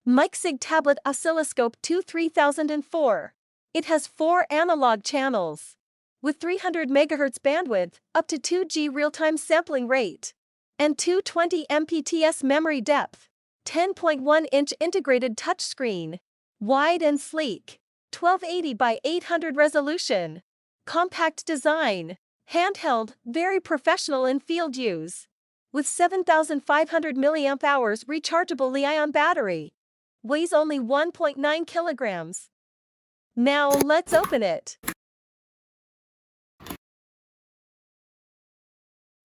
Micsig Tablet Oscilloscope TO3004. It has 4 analog channels. With 300 MHz bandwidth, up to 2G real-time sampling rate, and 220 MPTS memory depth. 10.1-inch integrated touchscreen. Wide and sleek. 1280 by 800 resolution. Compact design. Handheld, very professional in field use. With 7,500 mAh rechargeable Li-ion battery. Weighs only 1.9 kilograms. Now let's open it.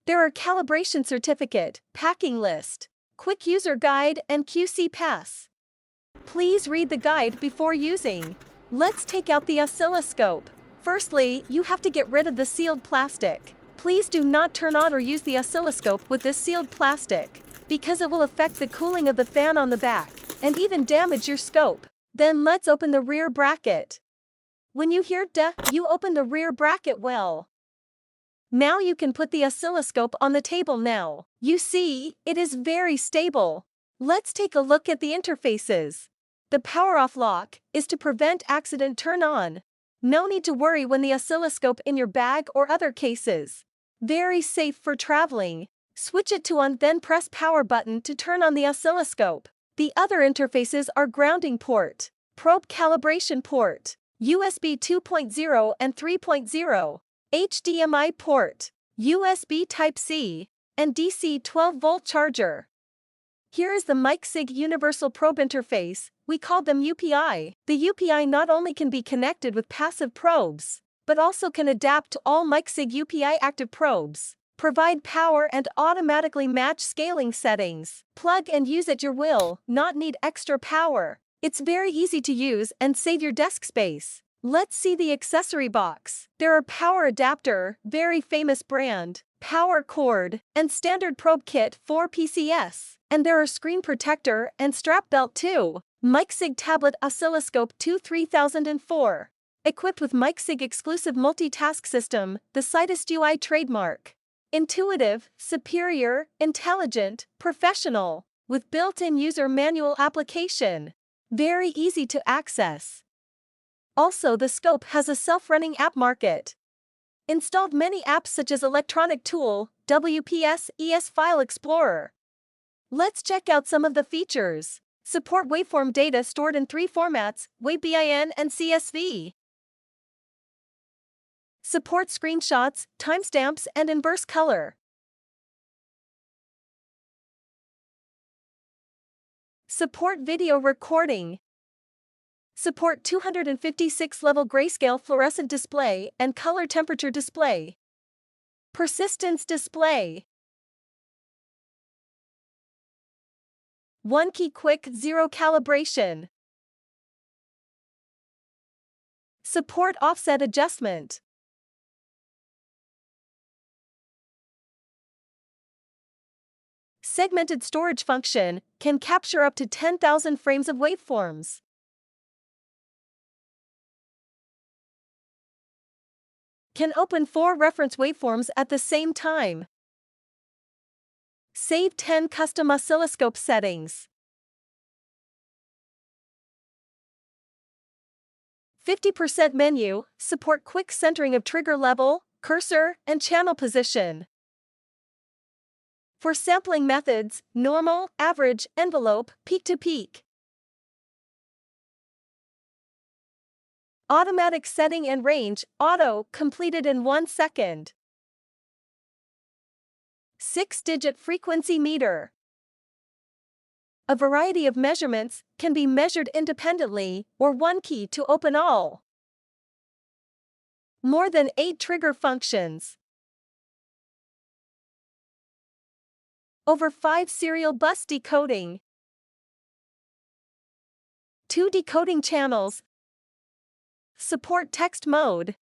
There are calibration certificate, packing list, quick user guide, and QC pass. Please read the guide before using. Let's take out the oscilloscope. Firstly, you have to get rid of the sealed plastic. Please do not turn on or use the oscilloscope with this sealed plastic, because it will affect the cooling of the fan on the back, and even damage your scope. Then let's open the rear bracket. When you hear "duh," you open the rear bracket well. Now you can put the oscilloscope on the table now. You see, it is very stable. Let's take a look at the interfaces. The power-off lock is to prevent accident turn on. No need to worry when the oscilloscope in your bag or other cases. Very safe for traveling. Switch it to on, then press power button to turn on the oscilloscope. The other interfaces are grounding port, probe calibration port, USB 2.0 and 3.0, HDMI port, USB Type-C, and DC 12-volt charger. Here is the Micsig Universal Probe Interface. We call them UPI. The UPI not only can be connected with passive probes, but also can adapt to all Micsig UPI active probes, provide power and automatically match scaling settings. Plug and use at your will, not need extra power. It's very easy to use and save your desk space. Let's see the accessory box. There are power adapter, very famous brand, power cord, and standard probe kit for PCS. And there are screen protector and strap belt too. Micsig Tablet Oscilloscope TO3004. Equipped with Micsig exclusive multitask system, the Sightest UI trademark. Intuitive, superior, intelligent, professional, with built-in user manual application. Very easy to access. Also, the scope has a self-running app market. Installed many apps such as Electronic Tool, WPS, ES File Explorer. Let's check out some of the features. Support waveform data stored in 3 formats, WAV-BIN and CSV. Support screenshots, timestamps, and inverse color. Support video recording. Support 256-level grayscale fluorescent display and color temperature display. Persistence display. 1-key quick zero calibration. Support offset adjustment. Segmented storage function can capture up to 10,000 frames of waveforms. Can open 4 reference waveforms at the same time. Save 10 custom oscilloscope settings. 50% menu, support quick centering of trigger level, cursor, and channel position. For sampling methods, normal, average, envelope, peak to peak. Automatic setting and range, auto, completed in 1 second. 6-digit frequency meter. A variety of measurements can be measured independently, or 1 key to open all. More than 8 trigger functions. Over 5 serial bus decoding. 2 decoding channels. Support text mode.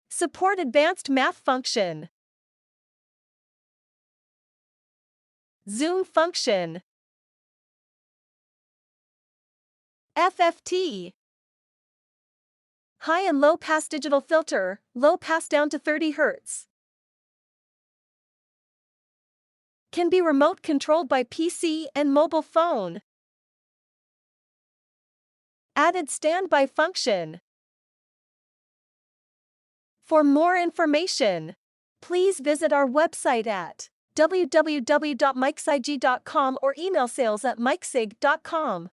Support advanced math function. Zoom function. FFT. High and low pass digital filter, low pass down to 30 Hz. Can be remote controlled by PC and mobile phone. Added standby function. For more information, please visit our website at www.micsig.com or email sales@micsig.com.